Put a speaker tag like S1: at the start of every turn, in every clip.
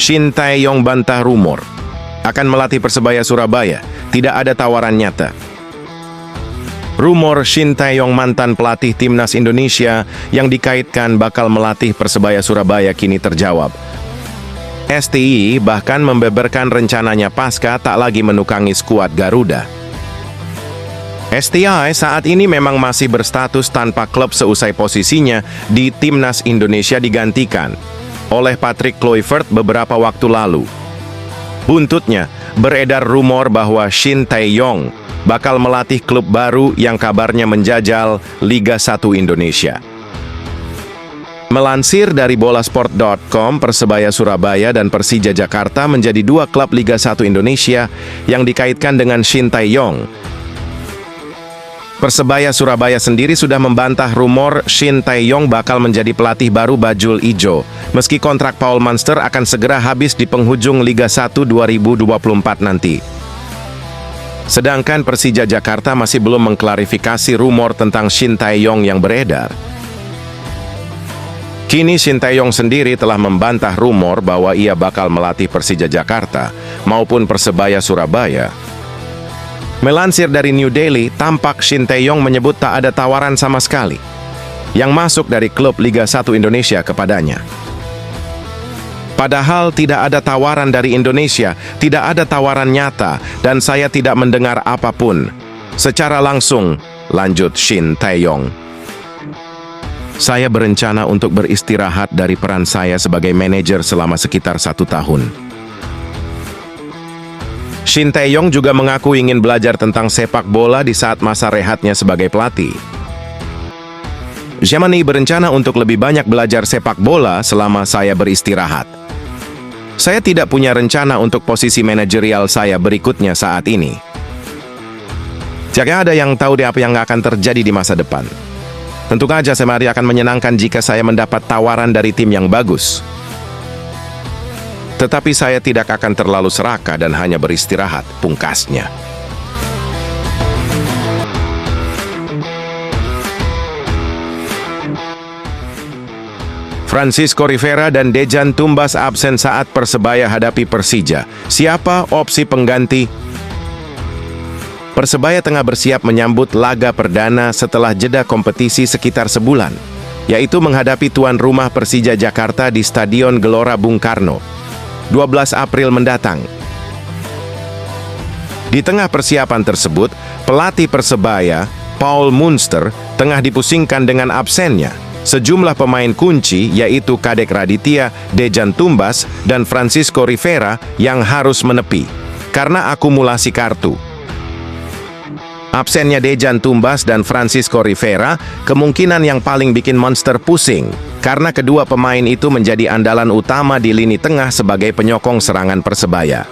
S1: Shin Tae-yong bantah rumor akan melatih Persebaya Surabaya. Tidak ada tawaran nyata. Rumor Shin Tae-yong mantan pelatih Timnas Indonesia yang dikaitkan bakal melatih Persebaya Surabaya kini terjawab. STI bahkan membeberkan rencananya pasca tak lagi menukangi skuad Garuda. STI saat ini memang masih berstatus tanpa klub seusai posisinya di Timnas Indonesia digantikan oleh Patrick Kluivert beberapa waktu lalu. Buntutnya, beredar rumor bahwa Shin Tae-yong bakal melatih klub baru yang kabarnya menjajal Liga 1 Indonesia. Melansir dari bolasport.com, Persebaya Surabaya dan Persija Jakarta menjadi dua klub Liga 1 Indonesia yang dikaitkan dengan Shin Tae-yong. Persebaya Surabaya sendiri sudah membantah rumor Shin Tae-yong bakal menjadi pelatih baru Bajul Ijo, meski kontrak Paul Munster akan segera habis di penghujung Liga 1 2024 nanti. Sedangkan Persija Jakarta masih belum mengklarifikasi rumor tentang Shin Tae-yong yang beredar. Kini Shin Tae-yong sendiri telah membantah rumor bahwa ia bakal melatih Persija Jakarta maupun Persebaya Surabaya. Melansir dari New Delhi, tampak Shin Tae-yong menyebut tak ada tawaran sama sekali yang masuk dari klub Liga 1 Indonesia kepadanya. Padahal tidak ada tawaran dari Indonesia, tidak ada tawaran nyata, dan saya tidak mendengar apapun secara langsung, lanjut Shin Tae-yong. Saya berencana untuk beristirahat dari peran saya sebagai manajer selama sekitar 1 tahun. Shin Tae-yong juga mengaku ingin belajar tentang sepak bola di saat masa rehatnya sebagai pelatih. Jamani berencana untuk lebih banyak belajar sepak bola selama saya beristirahat. Saya tidak punya rencana untuk posisi manajerial saya berikutnya saat ini. Jika ada yang tahu apa yang akan terjadi di masa depan. Tentu saja saya akan menyenangkan jika saya mendapat tawaran dari tim yang bagus. Tetapi saya tidak akan terlalu serakah dan hanya beristirahat, pungkasnya. Francisco Rivera dan Dejan Tumbas absen saat Persebaya hadapi Persija. Siapa opsi pengganti? Persebaya tengah bersiap menyambut laga perdana setelah jeda kompetisi sekitar sebulan, yaitu menghadapi tuan rumah Persija Jakarta di Stadion Gelora Bung Karno, 12 April mendatang. Di tengah persiapan tersebut, pelatih Persebaya, Paul Munster, tengah dipusingkan dengan absennya sejumlah pemain kunci yaitu Kadek Raditya, Dejan Tumbas, dan Francisco Rivera yang harus menepi karena akumulasi kartu. Absennya Dejan Tumbas dan Francisco Rivera kemungkinan yang paling bikin Munster pusing karena kedua pemain itu menjadi andalan utama di lini tengah sebagai penyokong serangan Persebaya.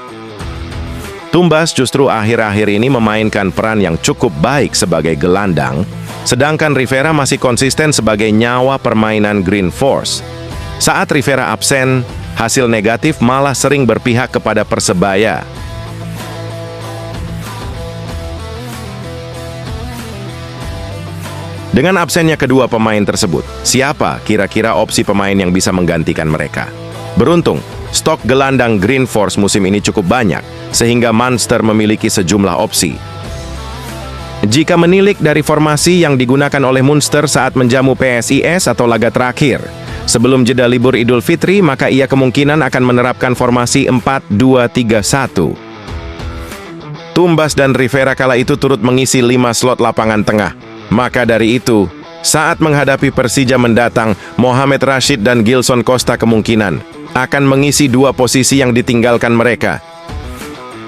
S1: Tumbas justru akhir-akhir ini memainkan peran yang cukup baik sebagai gelandang, sedangkan Rivera masih konsisten sebagai nyawa permainan Green Force. Saat Rivera absen, hasil negatif malah sering berpihak kepada Persebaya. Dengan absennya kedua pemain tersebut, siapa kira-kira opsi pemain yang bisa menggantikan mereka? Beruntung, stok gelandang Green Force musim ini cukup banyak, sehingga Munster memiliki sejumlah opsi. Jika menilik dari formasi yang digunakan oleh Munster saat menjamu PSIS atau laga terakhir, sebelum jeda libur Idul Fitri, maka ia kemungkinan akan menerapkan formasi 4-2-3-1. Tumbas dan Rivera kala itu turut mengisi 5 slot lapangan tengah. Maka dari itu, saat menghadapi Persija mendatang, Mohamed Rashid dan Gilson Costa kemungkinan akan mengisi 2 posisi yang ditinggalkan mereka.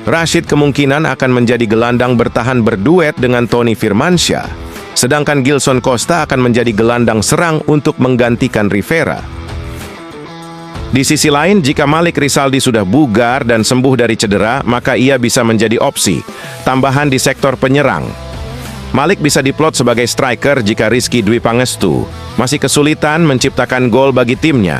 S1: Rashid kemungkinan akan menjadi gelandang bertahan berduet dengan Tony Firmansyah, sedangkan Gilson Costa akan menjadi gelandang serang untuk menggantikan Rivera. Di sisi lain, jika Malik Rizaldi sudah bugar dan sembuh dari cedera, maka ia bisa menjadi opsi tambahan di sektor penyerang. Malik bisa diplot sebagai striker jika Rizky Dwi Pangestu masih kesulitan menciptakan gol bagi timnya.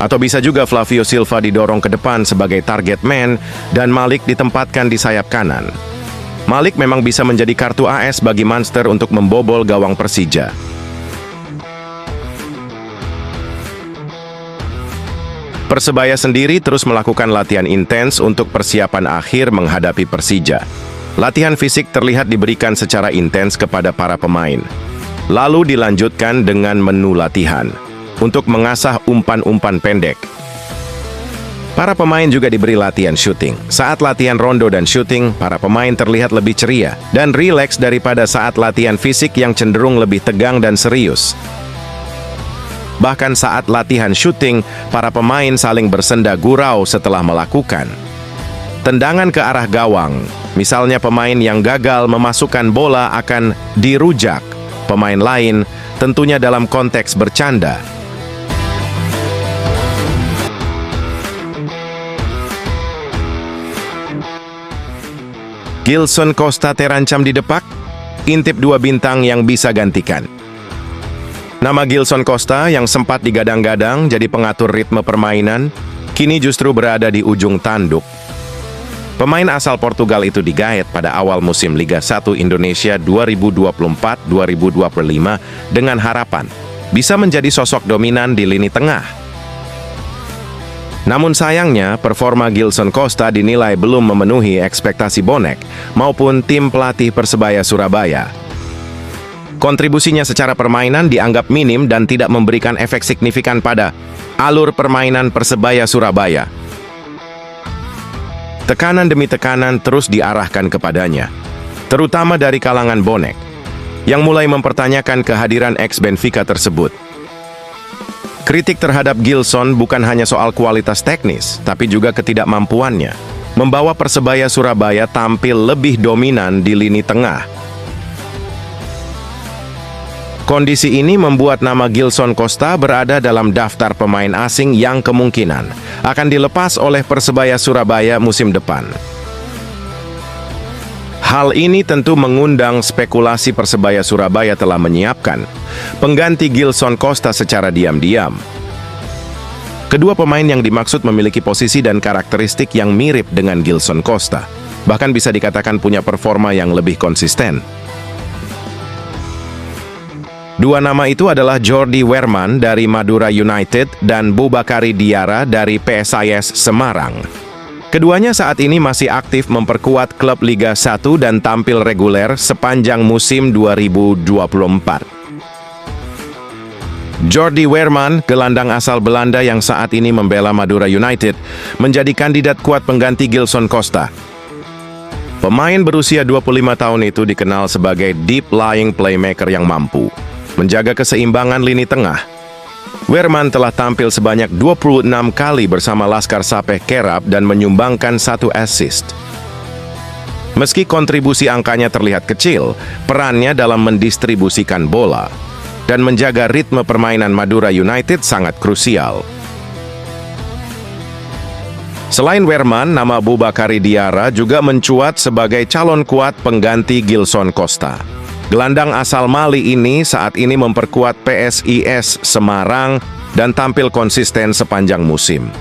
S1: Atau bisa juga Flavio Silva didorong ke depan sebagai target man dan Malik ditempatkan di sayap kanan. Malik memang bisa menjadi kartu AS bagi Munster untuk membobol gawang Persija. Persebaya sendiri terus melakukan latihan intens untuk persiapan akhir menghadapi Persija. Latihan fisik terlihat diberikan secara intens kepada para pemain. Lalu dilanjutkan dengan menu latihan untuk mengasah umpan-umpan pendek. Para pemain juga diberi latihan syuting. Saat latihan rondo dan syuting, para pemain terlihat lebih ceria dan rileks daripada saat latihan fisik yang cenderung lebih tegang dan serius. Bahkan saat latihan syuting, para pemain saling bersenda gurau setelah melakukan tendangan ke arah gawang. Misalnya pemain yang gagal memasukkan bola akan dirujak pemain lain, tentunya dalam konteks bercanda. Gilson Costa terancam didepak? Intip 2 bintang yang bisa gantikan. Nama Gilson Costa yang sempat digadang-gadang jadi pengatur ritme permainan, kini justru berada di ujung tanduk. Pemain asal Portugal itu digaet pada awal musim Liga 1 Indonesia 2024-2025 dengan harapan bisa menjadi sosok dominan di lini tengah. Namun sayangnya, performa Gilson Costa dinilai belum memenuhi ekspektasi bonek maupun tim pelatih Persebaya Surabaya. Kontribusinya secara permainan dianggap minim dan tidak memberikan efek signifikan pada alur permainan Persebaya Surabaya. Tekanan demi tekanan terus diarahkan kepadanya, terutama dari kalangan bonek, yang mulai mempertanyakan kehadiran ex-Benfica tersebut. Kritik terhadap Gilson bukan hanya soal kualitas teknis, tapi juga ketidakmampuannya membawa Persebaya Surabaya tampil lebih dominan di lini tengah. Kondisi ini membuat nama Gilson Costa berada dalam daftar pemain asing yang kemungkinan akan dilepas oleh Persebaya Surabaya musim depan. Hal ini tentu mengundang spekulasi Persebaya Surabaya telah menyiapkan pengganti Gilson Costa secara diam-diam. Kedua pemain yang dimaksud memiliki posisi dan karakteristik yang mirip dengan Gilson Costa, bahkan bisa dikatakan punya performa yang lebih konsisten. Dua nama itu adalah Jordi Weerman dari Madura United dan Boubakary Diarra dari PSIS Semarang. Keduanya saat ini masih aktif memperkuat klub Liga 1 dan tampil reguler sepanjang musim 2024. Jordi Weerman, gelandang asal Belanda yang saat ini membela Madura United, menjadi kandidat kuat pengganti Gilson Costa. Pemain berusia 25 tahun itu dikenal sebagai deep lying playmaker yang mampu menjaga keseimbangan lini tengah. Weerman telah tampil sebanyak 26 kali bersama Laskar Sapeh Kerap dan menyumbangkan 1 assist. Meski kontribusi angkanya terlihat kecil, perannya dalam mendistribusikan bola dan menjaga ritme permainan Madura United sangat krusial. Selain Weerman, nama Boubakary Diarra juga mencuat sebagai calon kuat pengganti Gilson Costa. Gelandang asal Mali ini saat ini memperkuat PSIS Semarang dan tampil konsisten sepanjang musim.